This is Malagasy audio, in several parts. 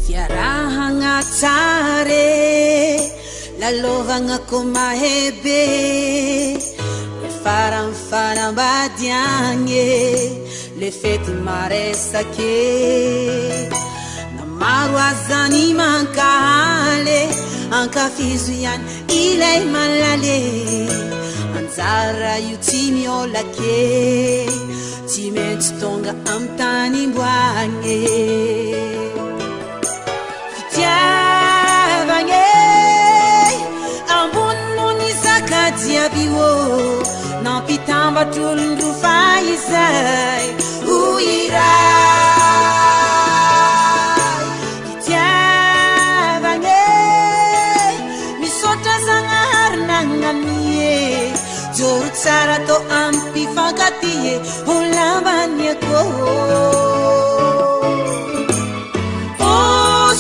Fiarahagna tsara lalovagna koa mahebe le farany fanambadiagny le fety maresake na maro azany mankahaly ankafizo ihany ilay malale anjara io tsy miolake tsy maintsy tonga amy tany imboagny fitiavagne ambony noho ny zakajiaby ô nampitambatry olon-drofa izay ho iray fitiavagne misaotra zagnahary nagnamie joro tsara tô ampifankatie ho lambany akoho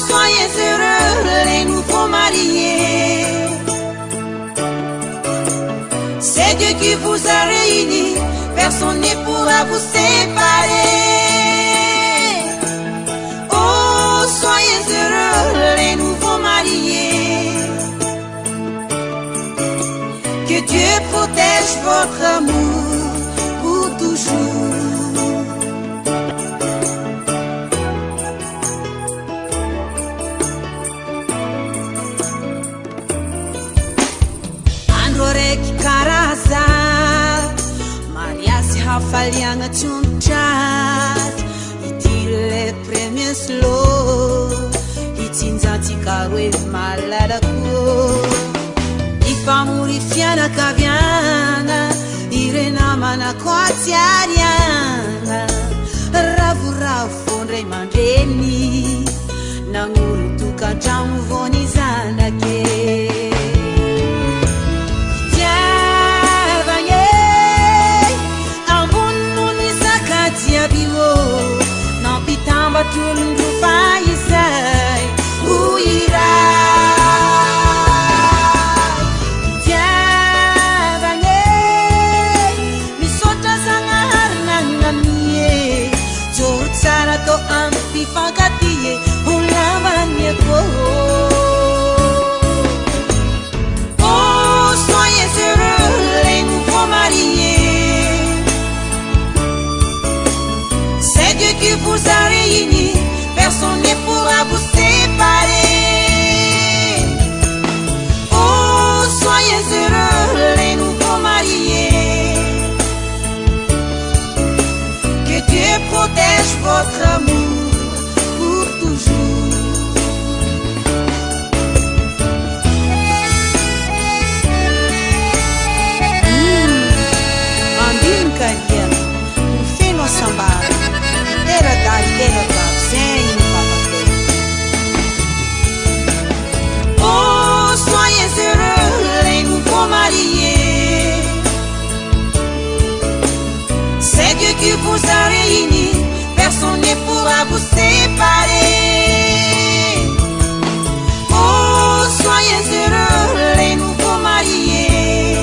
soyez heureux les nouveaux mariés. C'est Dieu qui vous a réunis, personne ne pourra vous séparer. Oh, soyez heureux les nouveaux mariés. Que Dieu protège votre amour pour toujours. Karaza mariasy hafaliagna tsontratry ity le premier slow hitsinjatsika roe malalako ifamory fianakaviana irenamana koa tsy ariagna ravoravo fondray mandreny nagnolo tokantragno vony zanake tulundufa izay ho iray fitiavagne misaotra zagnahary nagnamie joro tsara tô ampifankatie ho lambany akoho oh soyez heureux les nouveaux mariés c'est Dieu qui vous a réunis, personne ne pourra vous séparer. Oh, soyez heureux les nouveaux mariés. Que Dieu protège votre amour pour toujours. Andin kalian, fino sambar. Era daquela sem papel. Oh, soyez heureux les nouveaux mariés. C'est Dieu qui vous a réunis, personne ne pourra vous séparer. Oh, soyez heureux les nouveaux mariés.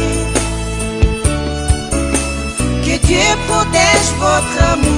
Que Dieu protège votre amour.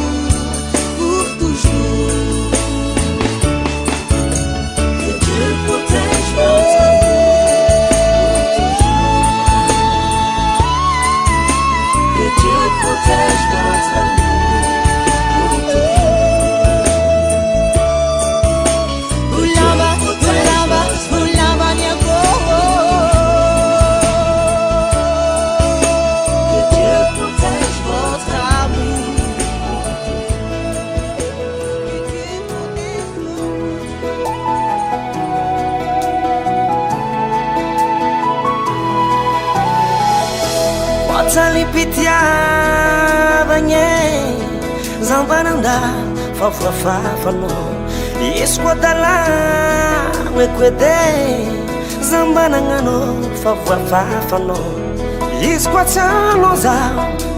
Salipitiavagne zambananda fafafafano isquadala wekwede zambanangano fafafafano isquatsanoza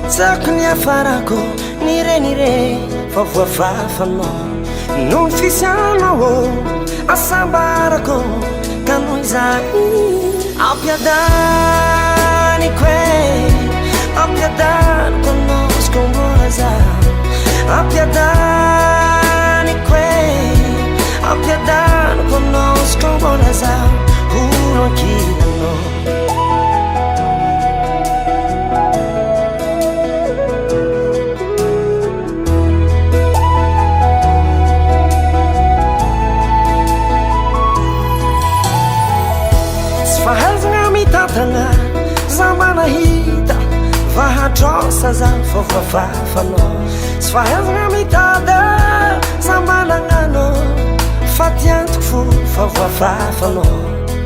saknya farako nire fafafafano non fisiano asambarako kanoizani apiadani que apiedad conosco moza apiedad ni que apiedad lasa zany fa voafafanao tsy fahaizana mitady sambananano fa tiantoko fo fa voafafanao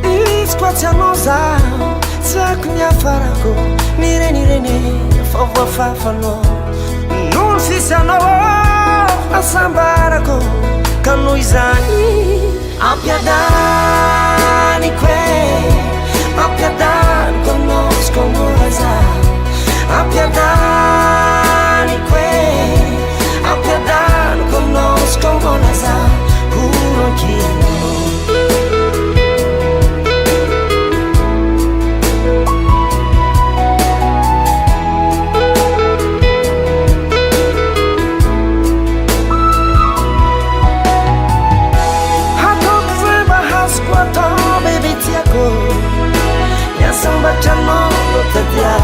izy koa tsy anao zaho tsy haiko ny afarako nirenireny fa voafafanao noho sisy anao asambarako ka noho izany ampiadaniko ampiadaniko anao sy komora zaho ampiadaniko ampiadaniko anao sy komora zaho kuronkino Sambatanolo tadia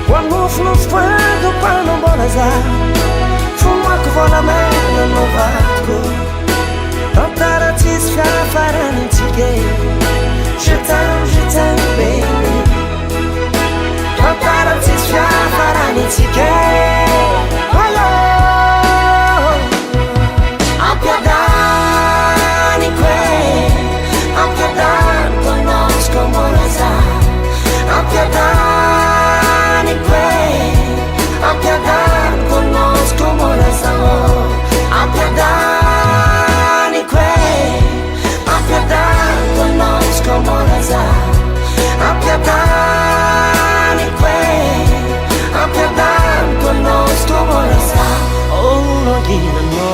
Wanufnuf quando pano bonaza Fumaco vola mena no vatco Tantara tisfia farani tige Je t'aime baby Tantara tisfia farani tige Hello Ampiadani Ampiadani Komolaza ampiadani ampiadani conosco Komolaza ampiadani ampiadani conosco Komolaza ampiadani ampiadani conosco Komolaza oh logina no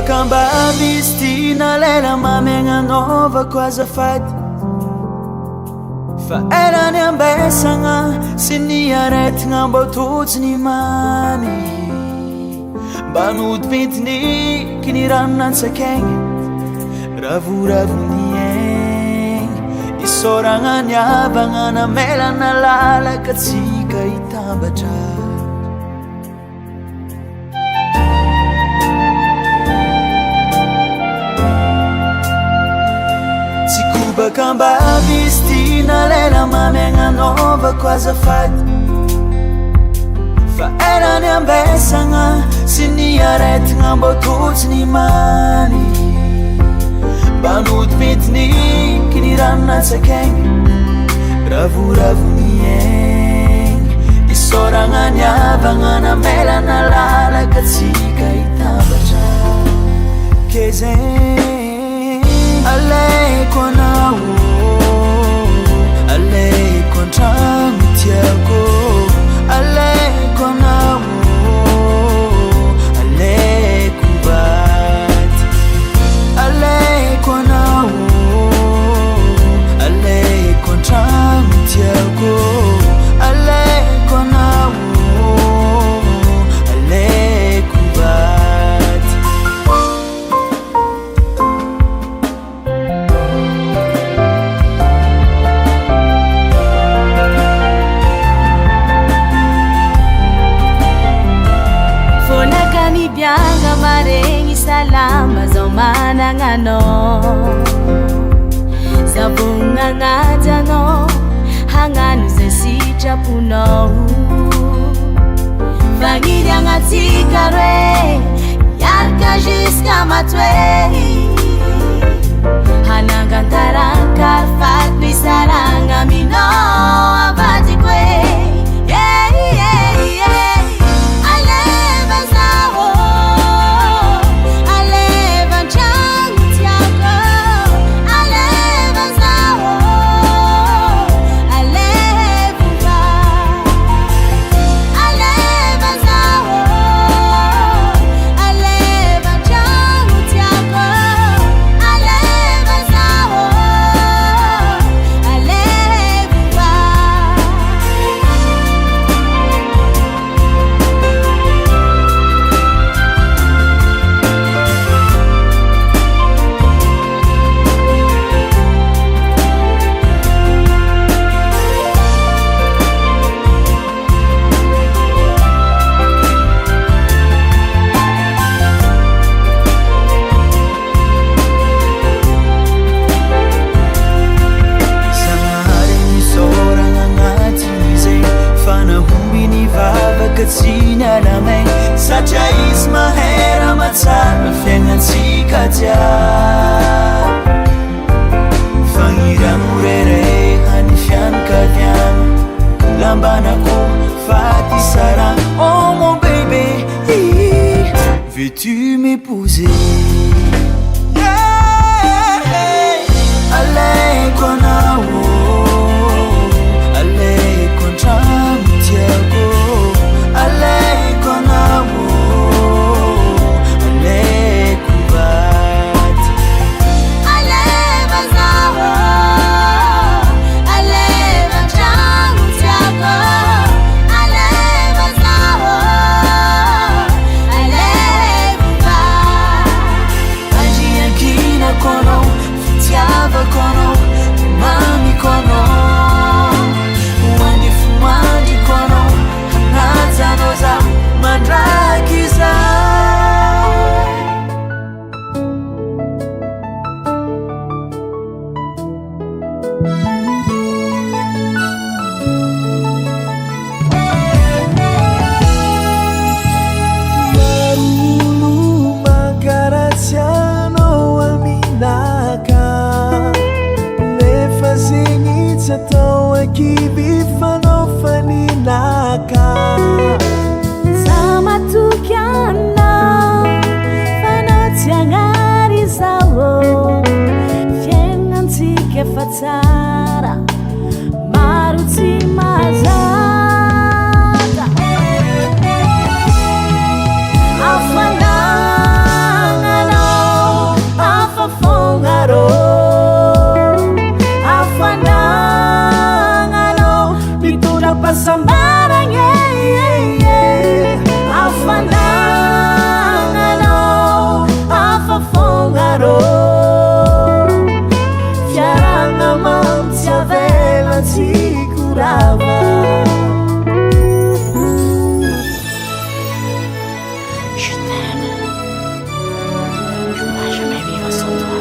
Kamba mistina lela mamegna nova quasi fatti fa era ne ambesagna se ni aretna botutsni mani banud vitni kini rannan sakeng ravuravunien isoranga nyabanga na melana lala katsika itabatra Kamba vistina lela mamegna nova quasi fatti fa era ne ambesagna se ni aretna botutsni mani banud vitni kini rannan sakeng ravuravunien isoranga nyabanga na melana lala katsika itabatra kezen Alei konao Alei kontramo tiako Alei konao Alei kubat Alei konao Alei kontramo tiako Alei konao Alei kubat Bianga marengi salama zomana ngano Zabunga ngadano Hanganu zesitra puno Vangilia ngatika rwe Yarka jiska matwe Hanangantaranka fatmi saranga mino abati kwe Yeah, yeah, yeah Aleva Fangirangurere hanifyan kavyang Lambanako fati sarang Oh mon bébé, veux-tu m'épouser? Allez konao, allez kontram tiago, allez konao, allez kubat, allez bazao, allez kontram tiago, allez bazao, allez kubat. Anjia kina kono. Tiava kono, mami kono, wandi fumandi kono, hanaza noza mandrakiza. Marulu magaraziano aminaka Atao akibifanofaninaka Sama tukiana fanatiangari zao Fienantike fatara maruti mazata Afanangano afafongaro Pasambarang afanangano afafongaro Fiarang amam tiavela ti curava Je t'aime Je pourrais jamais vivre sans toi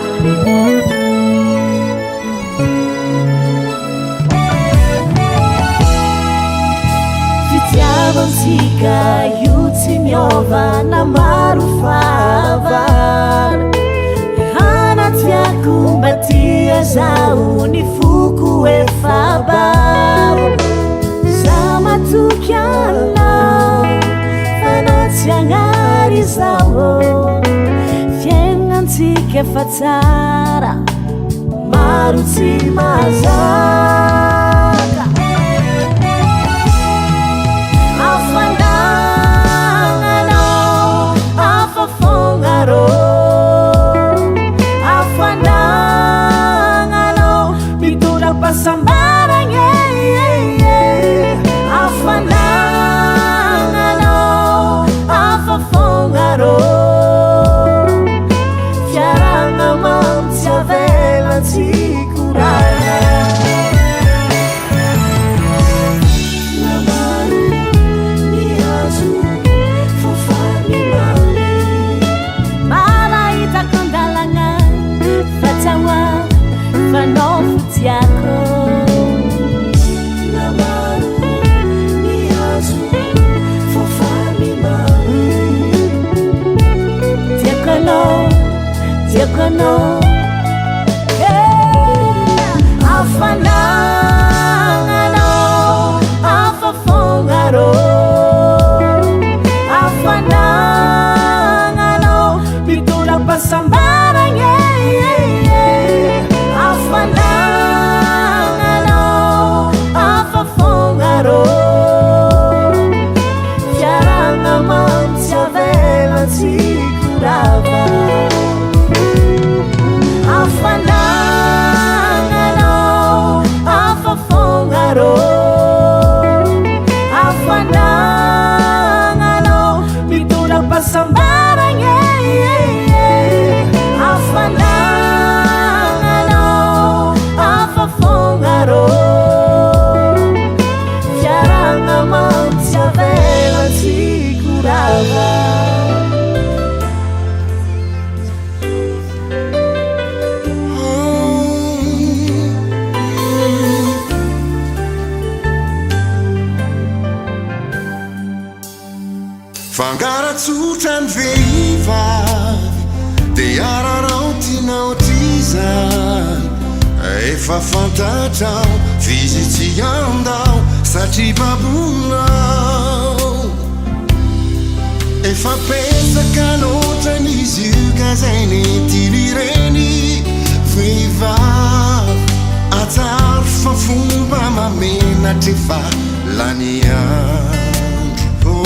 Sika yuti miova na marufavar Hanat yakumbatia zau ni fuku e fabar Sama tukiana fanat yangari zau Fienantike fatara maruti mazaka Afanangano afafongaro Afanangano biturang pasambarang Afanangano afafongaro Fiarang amam tiavela ti curara Fanofutiako Namaru niazu fofani mami Diakono Afanangano afafongaro Afanangano biturang pasambarang Afanangano afafongaro Fiarang amam tiavela ti curava Afanangano afafongaro Afanangano biturang pasambarang Afanangano afafongaro Fiarang amam tiavela ti curava Fangaratsotra ny vehivavy dia ararao efa fantatrao vizitsy andao satria babonao efa pesaka loatran'izy io ka zay netylireny vehivavy atsaro fa fomba mamenatra efa lany andro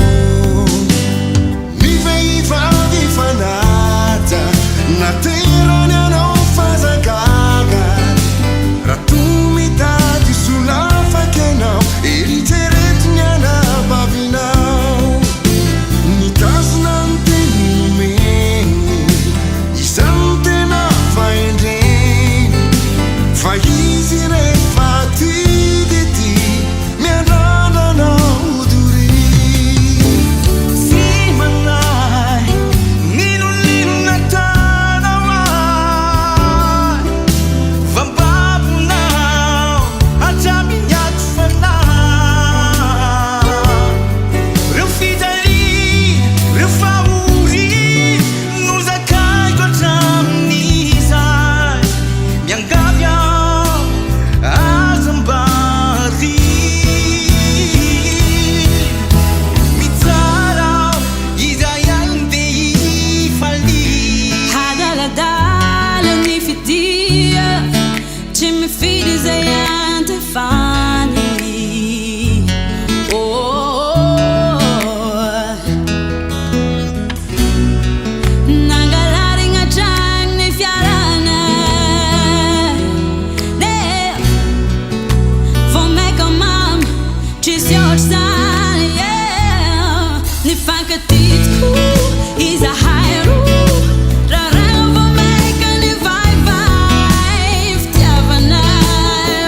ny vehivavy efa nata naterany anao fazagaga raha tomitady solafaka anao eritreretiny anabavinao nitazona ny teny nomeny izany tena faendreny fa izy rehefa ty de ty miandrandrana odory sy manay ninonina tanao ay vambabonao atramignyato fanahy reo fitalia reo fahory no zakaiko atramin'izay miangavy ao azambary mitsara izay any de ifali hadaladala ny fidia tsy mifidy zay antefany nangalarigna tragno ny fiarana de vao maika mamy tsisy ohatr'izany ny fankatitiko izahay roa raha rano vao maika ny vaivay fitiavanay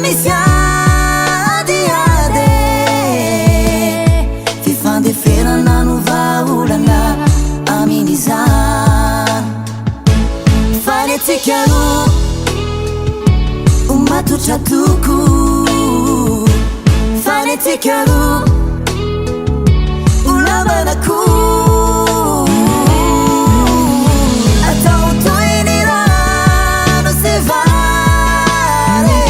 misy adiady fifandeferana no vaolana amin'izany faly atsika roa matotra toko faly atsika roa ulavanako atao toy ny rano sy vary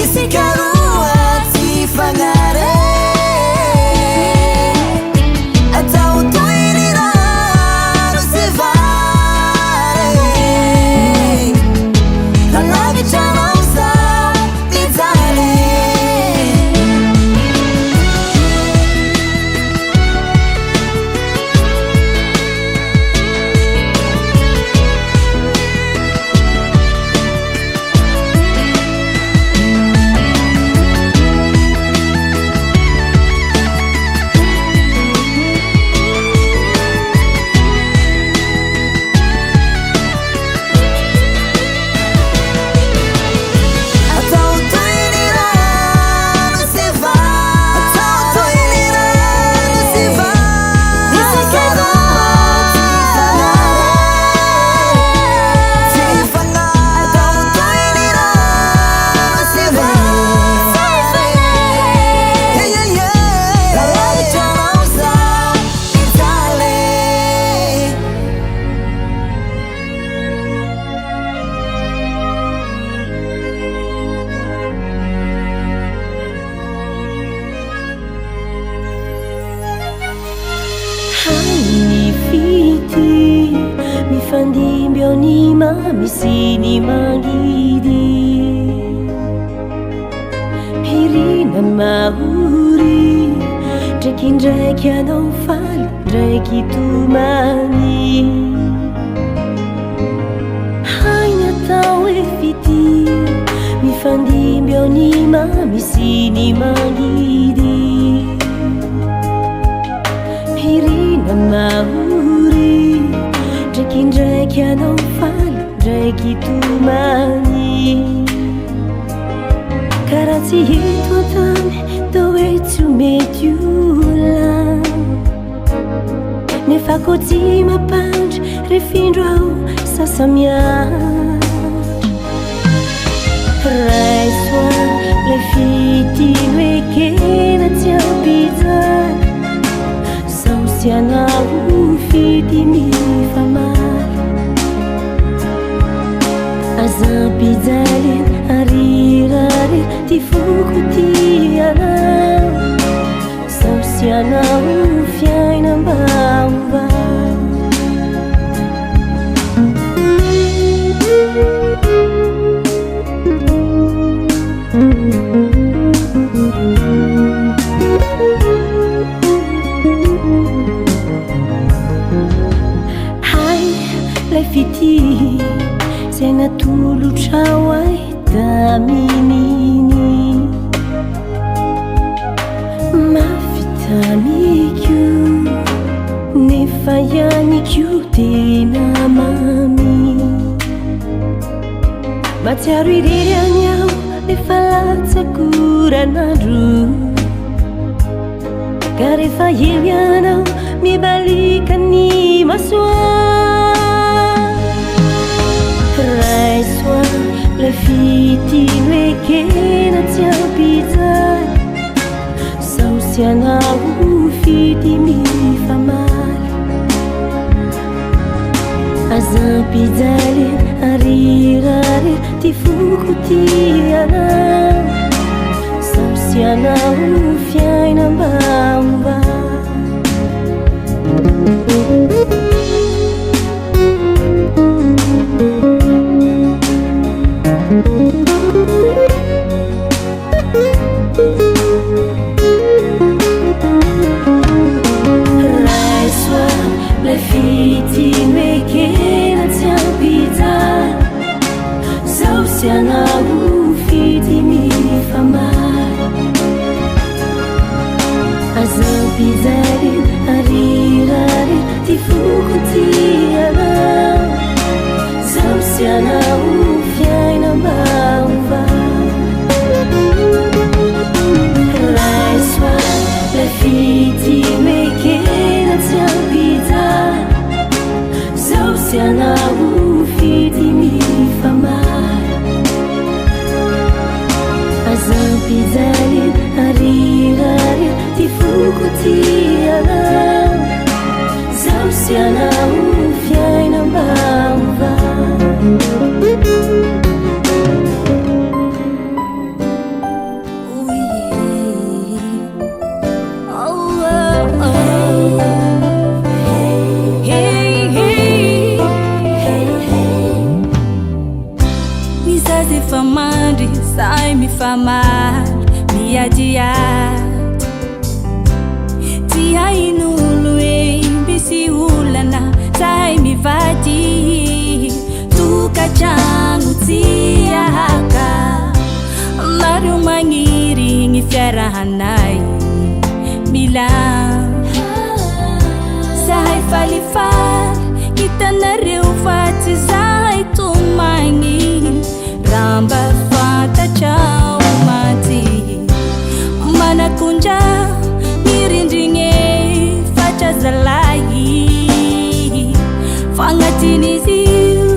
isika roa tsy fagnary atao toy ny rano sy vary lalavitranao zaho mijaly Fandimbio ni mami sini mangidi Hirina mahuri Draiki anao faly Draiki tomani Haina tao e fiti Mifandimbio ni mami sini mangidi Hirina mahuri Draiki anao faly Draiki tomani Karaha tsy hito antany tao hoe tsy mety ola nefa koa tsy mampandry refindro aho sasamiatra raisoa le fitino ekena tsy ampijany saosianao fity mifamaly azampijaly arirary ty foko ty anao saosianao fiainam-baova hai lay fity zay natolotrao ahy tamininy mafitamikio nefa ianikio tena mami matsiaro irery any aho nefa latsakoranandro ka rehefa eo ianao mibalika ny masoa raisoa le fitino ekena tsy ampijany saosianao fity mifamaly azampijaly arirary ty foko ty anao saosianao fiainam-baova raisoa le fitino ekena tsy ampijany saosianao fity mifamaly azampijaly arirary ty foko ty anao saosianao fiainam-baova Nizazi famandi sai mi famal mi adiat Tia inulue bisi ulana sai mi vadi Tuka changu tia haka Maru mangiri ngifyara hanai Milan Sai falifar Kita nariu fati zai tumangi Ramba fata chau mati Mana kunja Mirindinge Facha zalai Fangatini ziu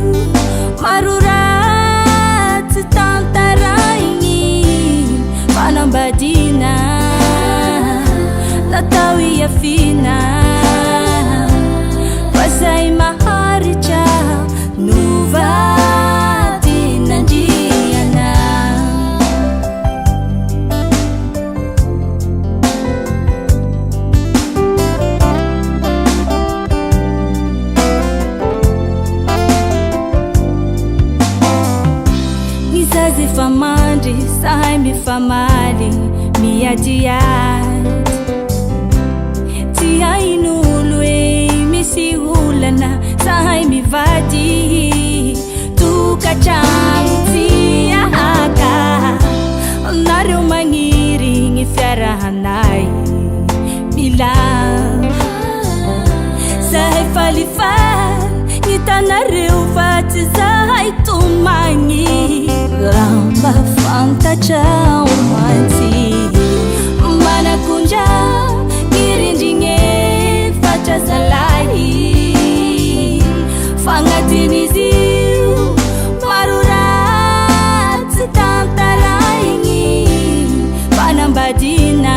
Marurat Tantaraingi Panambadina Natawi ya fina Pasai maharicha Nuvati nanjiana Nizazi famandi Sai mi famali Mi adiat Tia inulue misi ulana Sai mi vadi Tuka changu tia haka Naru mangiri ngifyara hanai Milan Sai falifar Nita naru fati zai tumangi Ramba fanta chau manti Mana kunja Mirindinge facha zalai Fangatini ziu Marurat Tantaraingi Panambadina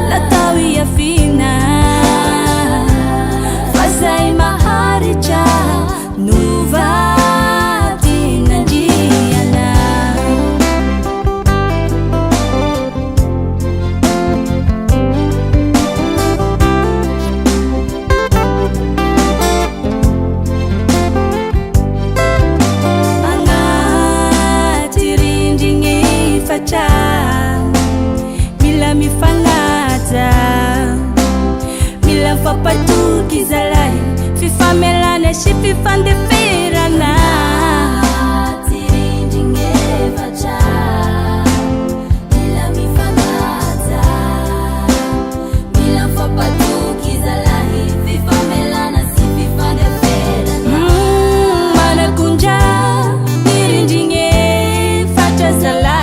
Latawi ya fina Fasai maharicha Nuvati nanjiana Mila mifangata Mila fapatu kizalai Fifa melane shi fifa ndeferana Tirindinge facha Mila mifangata Mila fapatu kizalai Fifa melane shi fifa ndeferana Mana kunja Tirindinge facha zalai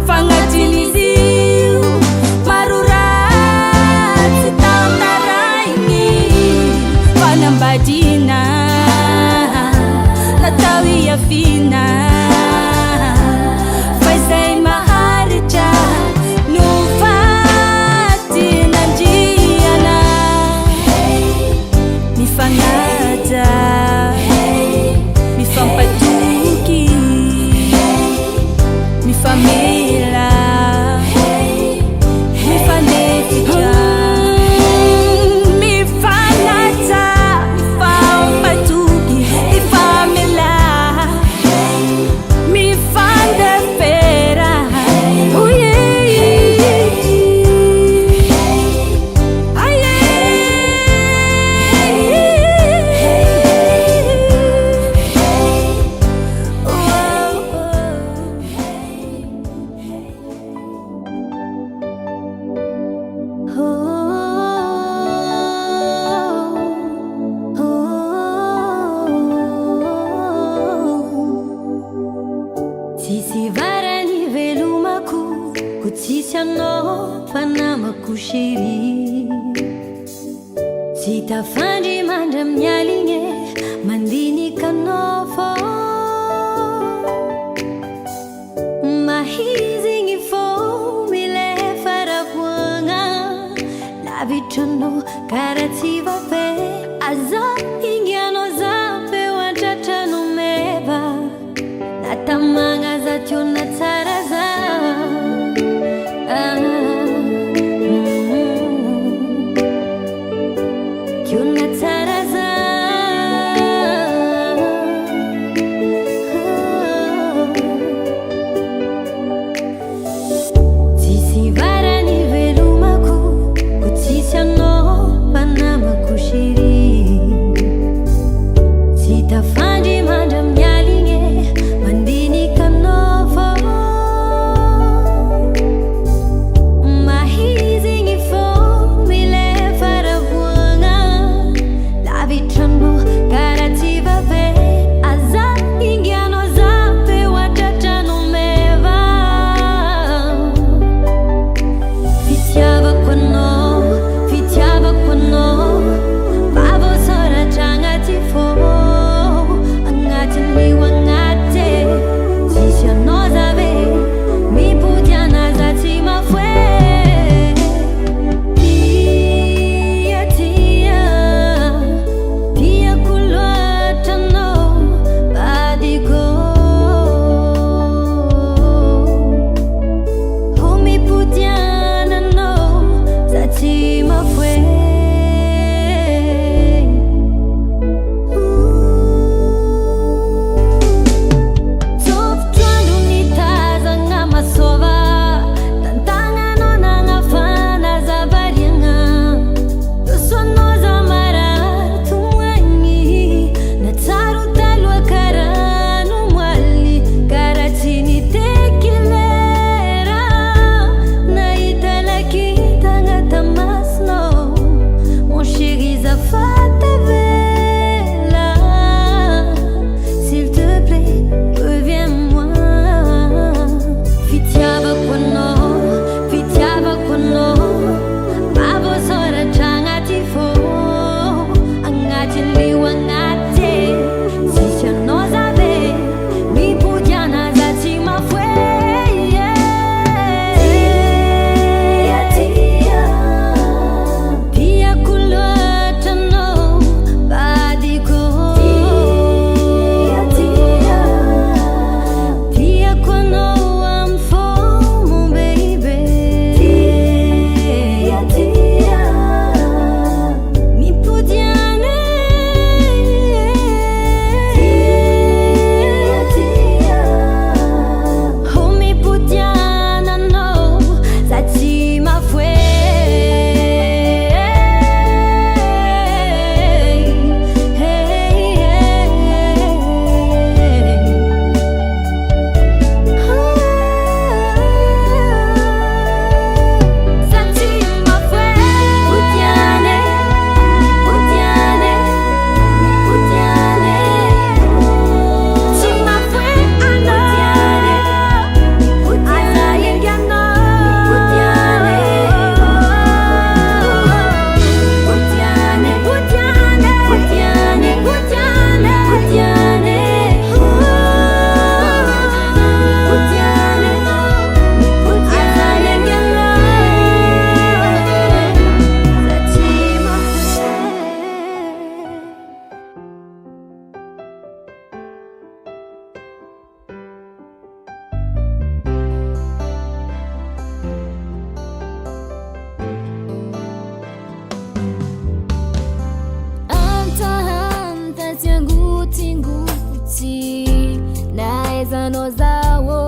Fangatiliziu Marurat Tantaraingi Panambadina Natawi ya fina Faisai maharicha Nuvati nanjiana Mifangata Mifampatuki Mifamela Mifanetija Mifanata Mifampatuki Mifamela Mifandefera Oh yeah Sisi varani velumaku Kutsisiano fanamaku shiri Sita fandi mandam nyalinge Mandini kanofo Mahizi ngifo Mile farabuanga Labitono karativa pe Aza ingiano zape Watatano meba Natamanga za tuna taraza Tuna taraza naezano zawo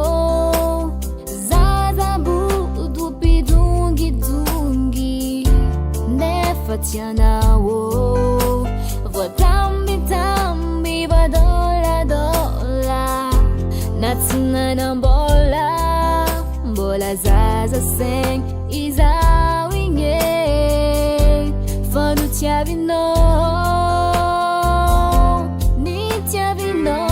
zazabu dupidungi nefatianawo votambi vadola natsingana mbola zaza seng izawinge fanutiavino nitiavino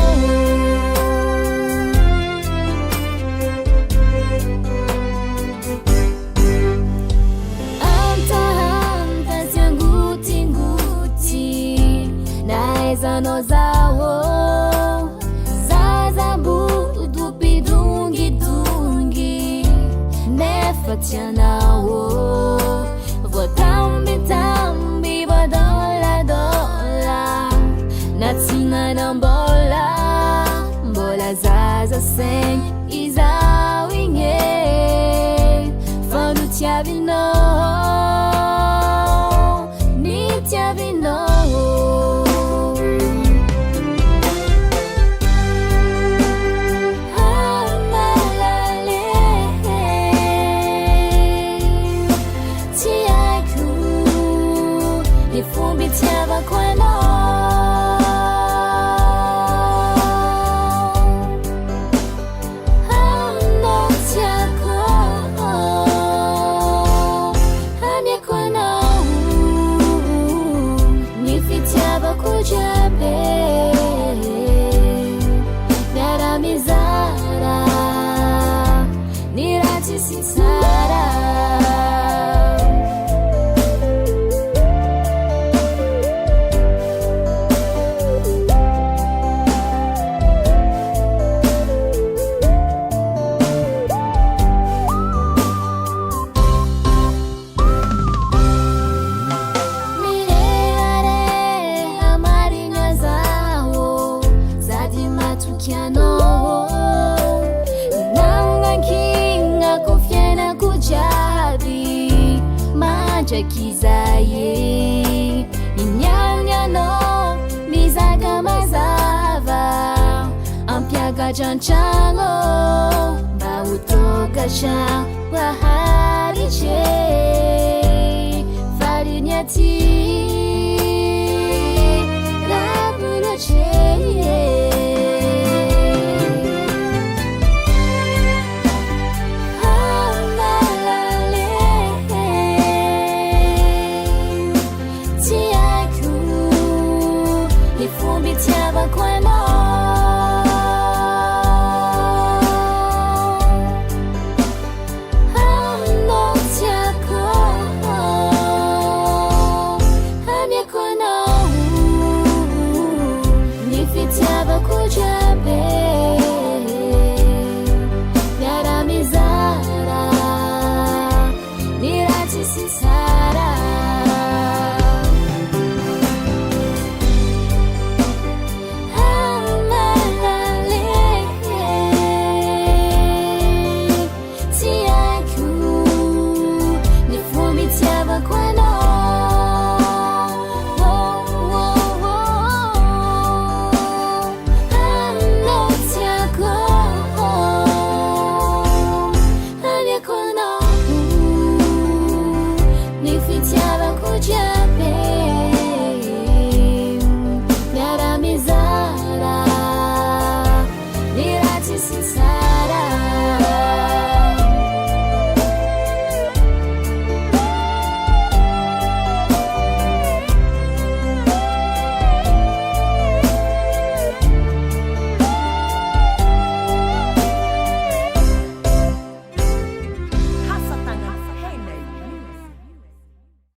anta nguti naezano zawo zazabu dupidungi nefatianawo votambi vadola natsingana mbola zaza seng izawinge fanutiavino nitiavino Nifumbi tiava kwano Hano tiako Hanya kwano Nifitiava kujabe Nara mizara Nirati sisara Kizaye inyanyano nizaga mazava ampiaga janchango bautogasha wahariche farinyati